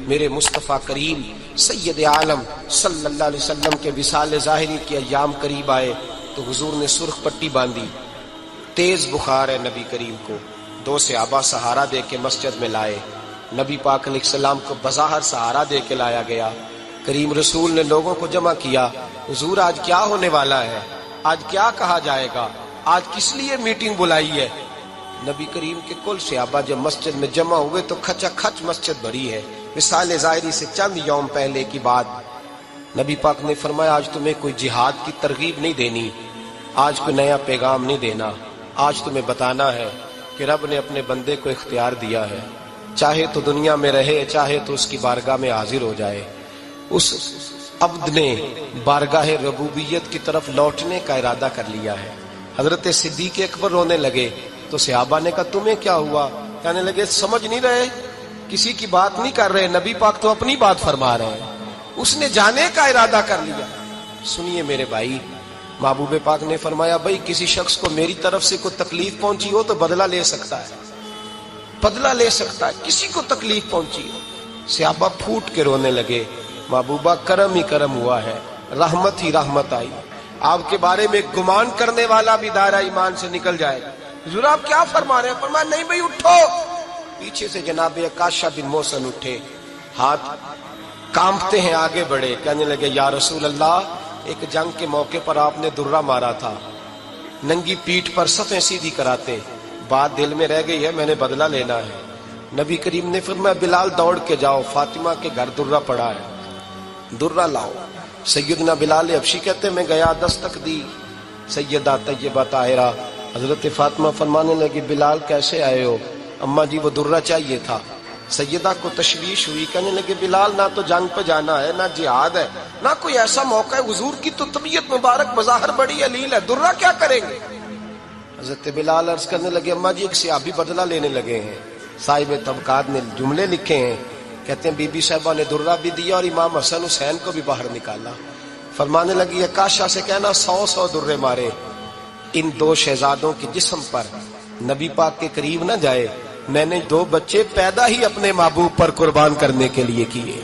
میرے مصطفیٰ کریم سید عالم صلی اللہ علیہ وسلم کے وصال ظاہری کے ایام قریب آئے تو حضور نے سرخ پٹی باندھی، تیز بخار ہے نبی کریم کو، 2 صحابہ سہارا دے کے مسجد میں لائے، نبی پاک علیہ السلام کو بظاہر سہارا دے کے لایا گیا۔ کریم رسول نے لوگوں کو جمع کیا، حضور آج کیا ہونے والا ہے، آج کیا کہا جائے گا، آج کس لیے میٹنگ بلائی ہے؟ نبی کریم کے کل صحابہ جب مسجد میں جمع ہوئے تو کھچا کھچ مسجد بھری ہے۔ وصال ظاہری سے چند یوم پہلے کی بات، نبی پاک نے فرمایا آج تمہیں کوئی جہاد کی ترغیب نہیں دینی، آج کوئی نیا پیغام نہیں دینا، آج تمہیں بتانا ہے کہ رب نے اپنے بندے کو اختیار دیا ہے، چاہے تو دنیا میں رہے، چاہے تو اس کی بارگاہ میں حاضر ہو جائے۔ اس عبد نے بارگاہ ربوبیت کی طرف لوٹنے کا ارادہ کر لیا ہے۔ حضرت صدیق اکبر رونے لگے تو صحابہ نے کہا تمہیں کیا ہوا؟ کہنے لگے سمجھ نہیں رہے، کسی کی بات نہیں کر رہے، نبی پاک تو اپنی بات فرما رہے ہیں، اس نے جانے کا ارادہ کر لیا۔ سنیے میرے بھائی، محبوب پاک نے فرمایا بھائی کسی شخص کو میری طرف سے کوئی تکلیف پہنچی ہو تو بدلہ لے سکتا ہے، بدلہ لے سکتا ہے، کسی کو تکلیف پہنچی ہو۔ صحابہ پھوٹ کے رونے لگے، محبوبہ کرم ہی کرم ہوا ہے، رحمت ہی رحمت آئی، آپ کے بارے میں گمان کرنے والا بھی دائرہ ایمان سے نکل جائے گا۔ حضور آپ کیا فرما رہے ہیں؟ فرمایا نہیں بھائی اٹھو۔ پیچھے سے جناب عکاشہ بن محصن اٹھے، ہاتھ کانپتے ہیں آگے بڑھے، کہنے لگے یا رسول اللہ، ایک جنگ کے موقع پر آپ نے درہ مارا تھا، ننگی پیٹھ پر صفیں سیدھی کراتے، بات دل میں رہ گئی ہے، میں نے بدلہ لینا ہے۔ نبی کریم نے فرمایا بلال دوڑ کے جاؤ، فاطمہ کے گھر درہ پڑا ہے، درہ لاؤ۔ سیدنا بلال حبشی کہتے میں گیا، دستک دی سیدہ طیبہ طاہرہ، حضرت فاطمہ فرمانے لگی بلال کیسے آئے ہو؟ اماں جی وہ درہ چاہیے تھا۔ سیدہ کو تشویش ہوئی، کہنے لگے بلال نہ تو جنگ پہ جانا ہے، نہ جہاد ہے، نہ کوئی ایسا موقع ہے، حضور کی تو طبیعت مبارک بظاہر بڑی علیل ہے، درہ کیا کریں گے؟ حضرت بلال عرض کرنے لگے اماں جی ایک صحابی بدلہ لینے لگے ہیں، صاحب طبقات نے جملے لکھے ہیں، کہتے ہیں بی بی صاحبہ نے درہ بھی دیا اور امام حسن حسین کو بھی باہر نکالا۔ فرمانے لگی عکاشہ سے کہنا 100 درے مارے، ان 2 شہزادوں کے جسم پر نبی پاک کے قریب نہ جائے، میں نے 2 بچے پیدا ہی اپنے محبوب پر قربان کرنے کے لیے کیے،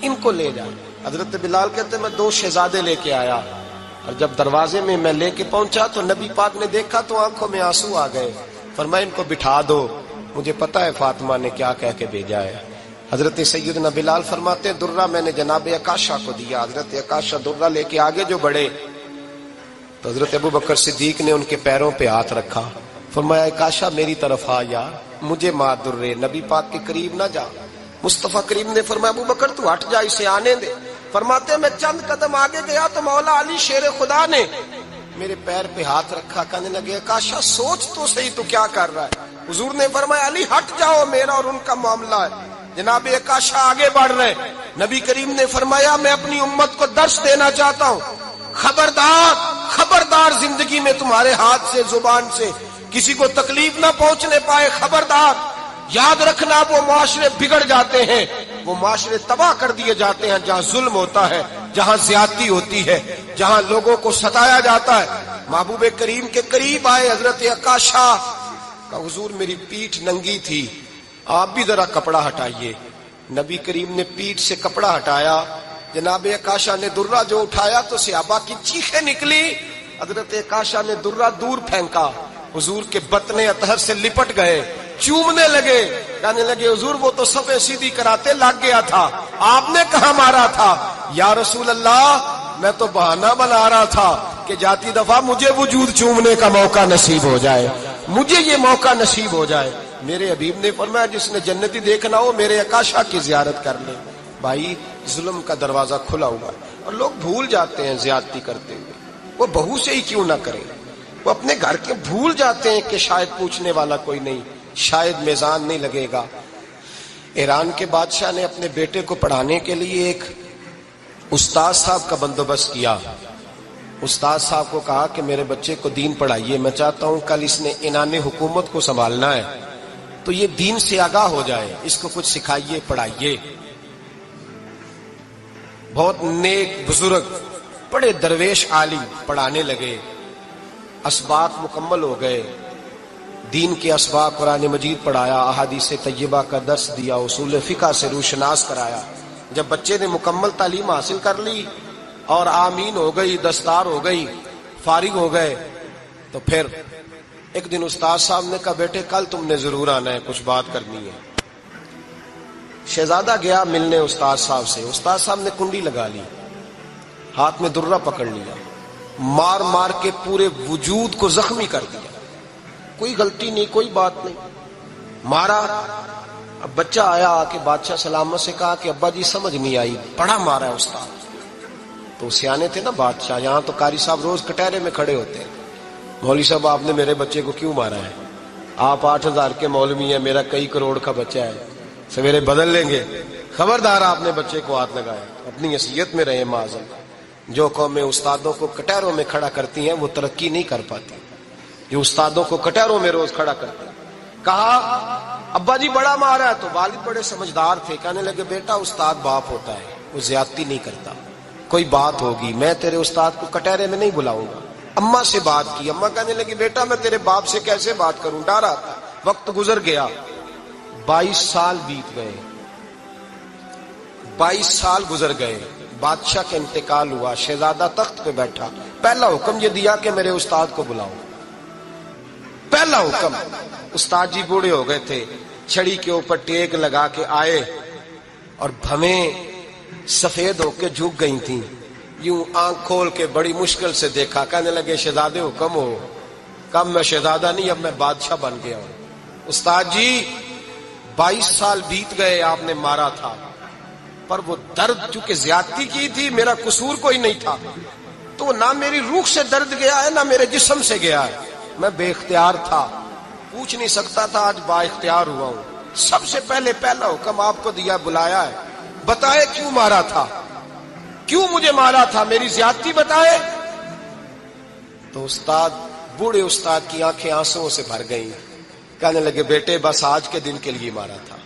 ان کو لے جائے۔ حضرت بلال کہتے میں 2 شہزادے لے کے آیا، اور جب دروازے میں میں لے کے پہنچا تو نبی پاک نے دیکھا تو آنکھوں میں آنسو آ گئے، فرمایا ان کو بٹھا دو، مجھے پتا ہے فاطمہ نے کیا کہہ کے بھیجا ہے۔ حضرت سیدنا بلال فرماتے درہ میں نے جناب عکاشہ کو دیا، حضرت عکاشہ درہ لے کے آگے جو بڑھے تو حضرت ابوبکر صدیق نے ان کے پیروں پہ ہاتھ رکھا، فرمایا عکاشہ میری طرف آ یار، مجھے مار درے، نبی پاک کے قریب نہ جا۔ مصطفیٰ کریم نے فرمایا ابوبکر تو ہٹ جا، اسے آنے دے۔ فرماتے میں چند قدم آگے گیا تو مولا علی شیر خدا نے میرے پیر پہ ہاتھ رکھا، کہنے لگے عکاشہ سوچ تو صحیح تو کیا کر رہا ہے؟ حضور نے فرمایا علی ہٹ جاؤ، میرا اور ان کا معاملہ ہے۔ جناب عکاشہ آگے بڑھ رہے، نبی کریم نے فرمایا میں اپنی امت کو درس دینا چاہتا ہوں، خبردار خبردار زندگی میں تمہارے ہاتھ سے زبان سے کسی کو تکلیف نہ پہنچنے پائے، خبردار یاد رکھنا وہ معاشرے بگڑ جاتے ہیں، وہ معاشرے تباہ کر دیے جاتے ہیں جہاں ظلم ہوتا ہے، جہاں زیادتی ہوتی ہے، جہاں لوگوں کو ستایا جاتا ہے۔ محبوب کریم کے قریب آئے حضرت عکاشہ کا، حضور میری پیٹھ ننگی تھی، آپ بھی ذرا کپڑا ہٹائیے۔ نبی کریم نے پیٹھ سے کپڑا ہٹایا، جناب عکاشہ نے درہ جو اٹھایا تو صحابہ کی چیخیں نکلی، حضرت عکاشہ نے درہ دور پھینکا، حضور کے بطن اطہر سے لپٹ گئے، چومنے لگے، کہنے لگے حضور وہ تو صفیں سیدھی کراتے لگ گیا تھا، آپ نے کہاں مارا تھا؟ یا رسول اللہ میں تو بہانہ بنا رہا تھا کہ جاتی دفعہ مجھے وجود چومنے کا موقع نصیب ہو جائے، مجھے یہ موقع نصیب ہو جائے۔ میرے حبیب نے فرمایا جس نے جنتی دیکھنا ہو میرے عکاشہ کی زیارت کر لے۔ بھائی ظلم کا دروازہ کھلا ہوا ہے اور لوگ بھول جاتے ہیں زیادتی کرتے ہوئے، وہ بہو سے ہی کیوں نہ کریں، وہ اپنے گھر کے بھول جاتے ہیں کہ شاید پوچھنے والا کوئی نہیں، شاید میزان نہیں لگے گا۔ ایران کے بادشاہ نے اپنے بیٹے کو پڑھانے کے لیے ایک استاد صاحب کا بندوبست کیا۔ استاد صاحب کو کہا کہ میرے بچے کو دین پڑھائیے، میں چاہتا ہوں کل اس نے عنان حکومت کو سنبھالنا ہے تو یہ دین سے آگاہ ہو جائے، اس کو کچھ سکھائیے پڑھائیے۔ بہت نیک بزرگ بڑے درویش عالم پڑھانے لگے، اسباق مکمل ہو گئے، دین کے اسباق قرآن مجید پڑھایا، احادیث طیبہ کا درس دیا، اصول فقہ سے روشناس کرایا۔ جب بچے نے مکمل تعلیم حاصل کر لی اور آمین ہو گئی، دستار ہو گئی، فارغ ہو گئے، تو پھر ایک دن استاد صاحب نے کہا بیٹے کل تم نے ضرور آنا ہے، کچھ بات کرنی ہے۔ شہزادہ گیا ملنے استاد صاحب سے، استاد صاحب نے کنڈی لگا لی، ہاتھ میں درہ پکڑ لیا، مار مار کے پورے وجود کو زخمی کر دیا، کوئی غلطی نہیں، کوئی بات نہیں، مارا۔ اب بچہ آیا آ کے بادشاہ سلامت سے کہا کہ ابا جی سمجھ نہیں آئی، بڑا مارا ہے استاد۔ تو سیانے تھے نا بادشاہ، یہاں تو قاری صاحب روز کٹہرے میں کھڑے ہوتے ہیں، مولوی صاحب آپ نے میرے بچے کو کیوں مارا ہے؟ آپ 8,000 کے مولوی ہیں، میرا کئی کروڑ کا بچہ ہے، سویرے بدل لیں گے، خبردار آپ نے بچے کو ہاتھ لگایا، اپنی حیثیت میں رہے معاذ۔ جو قومیں استادوں کو کٹہروں میں کھڑا کرتی ہیں وہ ترقی نہیں کر پاتی، جو استادوں کو کٹہروں میں روز کھڑا کرتے ہیں۔ کہا ابا جی بڑا مارا ہے، تو والد بڑے سمجھدار تھے، کہنے لگے بیٹا استاد باپ ہوتا ہے، وہ زیادتی نہیں کرتا، کوئی بات ہوگی میں تیرے استاد کو کٹہرے میں نہیں بلاؤں گا۔ اماں سے بات کی، اماں کہنے لگی بیٹا میں تیرے باپ سے کیسے بات کروں، ڈرا تھا۔ وقت گزر گیا، 22 سال بیت گئے، 22 سال گزر گئے، بادشاہ کا انتقال ہوا، شہزادہ تخت پہ بیٹھا، پہلا حکم یہ دیا کہ میرے استاد کو بلاؤ، پہلا حکم۔ استاد جی بوڑھے ہو گئے تھے، چھڑی کے اوپر ٹیک لگا کے آئے اور بھویں سفید ہو کے جھک گئی تھیں، یوں آنکھ کھول کے بڑی مشکل سے دیکھا، کہنے لگے شہزادے حکم ہو۔ کب میں شہزادہ نہیں، اب میں بادشاہ بن گیا ہوں۔ استاد جی 22 سال بیت گئے، آپ نے مارا تھا، پر وہ درد چونکہ زیادتی کی تھی، میرا قصور کوئی نہیں تھا، تو نہ میری روح سے درد گیا ہے نہ میرے جسم سے گیا ہے، میں بے اختیار تھا، پوچھ نہیں سکتا تھا، آج با اختیار ہوا ہوں۔ سب سے پہلے پہلا حکم آپ کو دیا، بلایا ہے، بتائے کیوں مارا تھا، کیوں مجھے مارا تھا، میری زیادتی بتائے۔ تو استاد، بوڑھے استاد کی آنکھیں آنسوؤں سے بھر گئیں، کہنے لگے بیٹے بس آج کے دن کے لیے مارا تھا،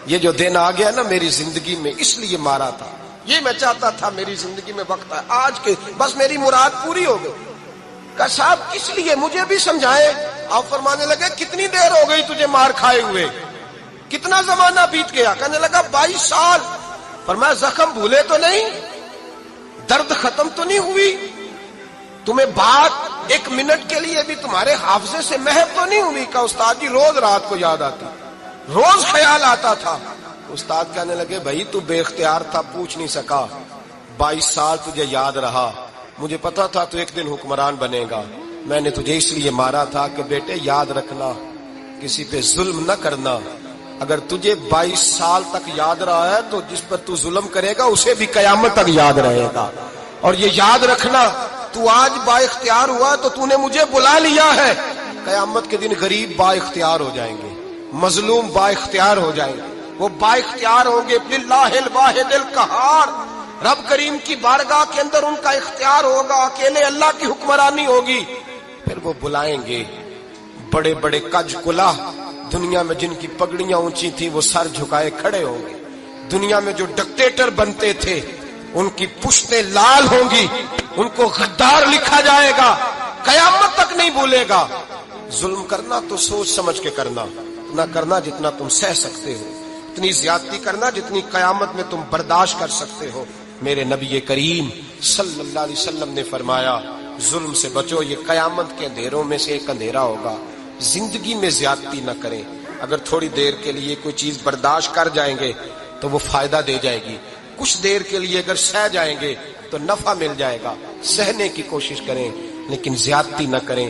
یہ جو دن آ گیا نا میری زندگی میں اس لیے مارا تھا، یہ میں چاہتا تھا میری زندگی میں وقت ہے، آج کے بس میری مراد پوری ہو گئی۔ کہ صاحب کس لیے، مجھے بھی سمجھائے۔ آپ فرمانے لگے کتنی دیر ہو گئی تجھے مار کھائے ہوئے، کتنا زمانہ بیت گیا؟ کہنے لگا 22 سال۔ فرمایا زخم بھولے تو نہیں، درد ختم تو نہیں ہوئی، تمہیں بات 1 منٹ کے لیے بھی تمہارے حافظے سے محو تو نہیں ہوئی؟ کہ استاد جی روز رات کو یاد آتی، روز خیال آتا تھا۔ استاد کہنے لگے بھائی تو بے اختیار تھا، پوچھ نہیں سکا، 22 سال تجھے یاد رہا، مجھے پتا تھا تو ایک دن حکمران بنے گا، میں نے تجھے اس لیے مارا تھا کہ بیٹے یاد رکھنا، کسی پہ ظلم نہ کرنا، اگر تجھے 22 سال تک یاد رہا ہے تو جس پر تو ظلم کرے گا اسے بھی قیامت تک یاد رہے گا، اور یہ یاد رکھنا تو آج با اختیار ہوا تو تو نے مجھے بلا لیا ہے، قیامت کے دن غریب با اختیار ہو جائیں گے، مظلوم با اختیار ہو جائیں گے، وہ با اختیار ہوں گے، للہ الواحد القہار، رب کریم کی بارگاہ کے اندر ان کا اختیار ہوگا، اکیلے اللہ کی حکمرانی ہوگی، پھر وہ بلائیں گے، بڑے بڑے کج کلا دنیا میں جن کی پگڑیاں اونچی تھی وہ سر جھکائے کھڑے ہوں گے، دنیا میں جو ڈکٹیٹر بنتے تھے ان کی پشتیں لال ہوں گی، ان کو غدار لکھا جائے گا، قیامت تک نہیں بھولے گا۔ ظلم کرنا تو سوچ سمجھ کے کرنا، اتنا کرنا جتنا تم سہ سکتے ہو، اتنی زیادتی کرنا جتنی قیامت میں تم برداشت کر سکتے ہو۔ میرے نبی کریم صلی اللہ علیہ وسلم نے فرمایا ظلم سے بچو، یہ قیامت کے اندھیروں میں سے ایک اندھیرا ہوگا، زندگی میں زیادتی نہ کریں، اگر تھوڑی دیر کے لیے کوئی چیز برداشت کر جائیں گے تو وہ فائدہ دے جائے گی، کچھ دیر کے لیے اگر سہ جائیں گے تو نفع مل جائے گا، سہنے کی کوشش کریں لیکن زیادتی نہ کریں۔